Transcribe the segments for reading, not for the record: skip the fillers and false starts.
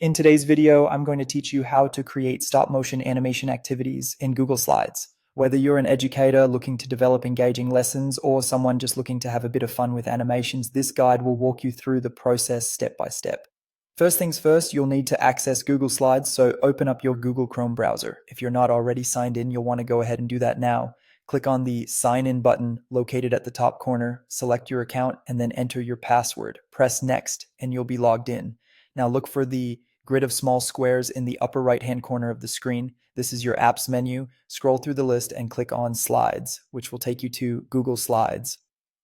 In today's video, I'm going to teach you how to create stop motion animation activities in Google Slides. Whether you're an educator looking to develop engaging lessons or someone just looking to have a bit of fun with animations, this guide will walk you through the process step by step. First things first, you'll need to access Google Slides, so open up your Google Chrome browser. If you're not already signed in, you'll want to go ahead and do that now. Click on the Sign In button located at the top corner, select your account, and then enter your password. Press Next, and you'll be logged in. Now look for the grid of small squares in the upper right-hand corner of the screen. This is your apps menu. Scroll through the list and click on Slides, which will take you to Google Slides.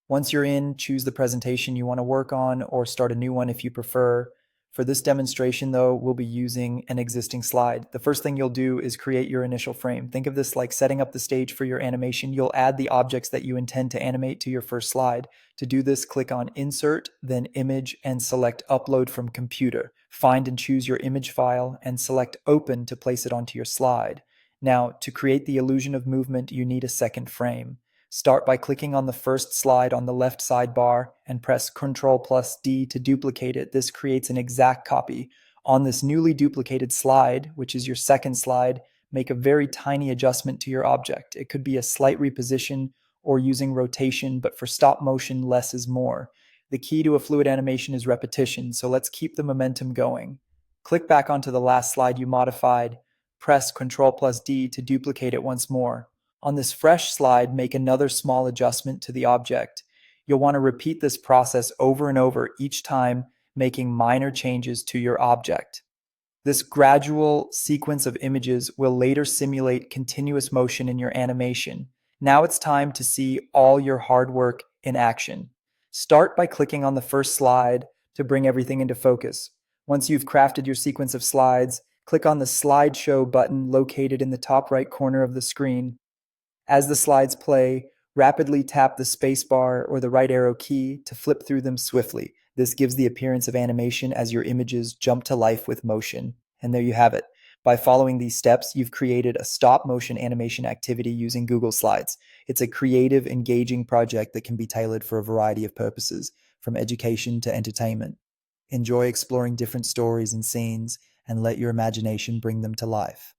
Once you're in, choose the presentation you want to work on or start a new one if you prefer. For this demonstration, though, we'll be using an existing slide. The first thing you'll do is create your initial frame. Think of this like setting up the stage for your animation. You'll add the objects that you intend to animate to your first slide. To do this, click on Insert, then Image, and select Upload from Computer. Find and choose your image file and select Open to place it onto your slide. Now, to create the illusion of movement, you need a second frame. Start by clicking on the first slide on the left sidebar and press Ctrl+D to duplicate it. This creates an exact copy. On this newly duplicated slide, which is your second slide, make a very tiny adjustment to your object. It could be a slight reposition or using rotation, but for stop motion, less is more. The key to a fluid animation is repetition, so let's keep the momentum going. Click back onto the last slide you modified. Press Ctrl+D to duplicate it once more. On this fresh slide, make another small adjustment to the object. You'll want to repeat this process over and over each time, making minor changes to your object. This gradual sequence of images will later simulate continuous motion in your animation. Now it's time to see all your hard work in action. Start by clicking on the first slide to bring everything into focus. Once you've crafted your sequence of slides, click on the Slideshow button located in the top right corner of the screen. As the slides play, rapidly tap the spacebar or the right arrow key to flip through them swiftly. This gives the appearance of animation as your images jump to life with motion. And there you have it. By following these steps, you've created a stop motion animation activity using Google Slides. It's a creative, engaging project that can be tailored for a variety of purposes, from education to entertainment. Enjoy exploring different stories and scenes, and let your imagination bring them to life.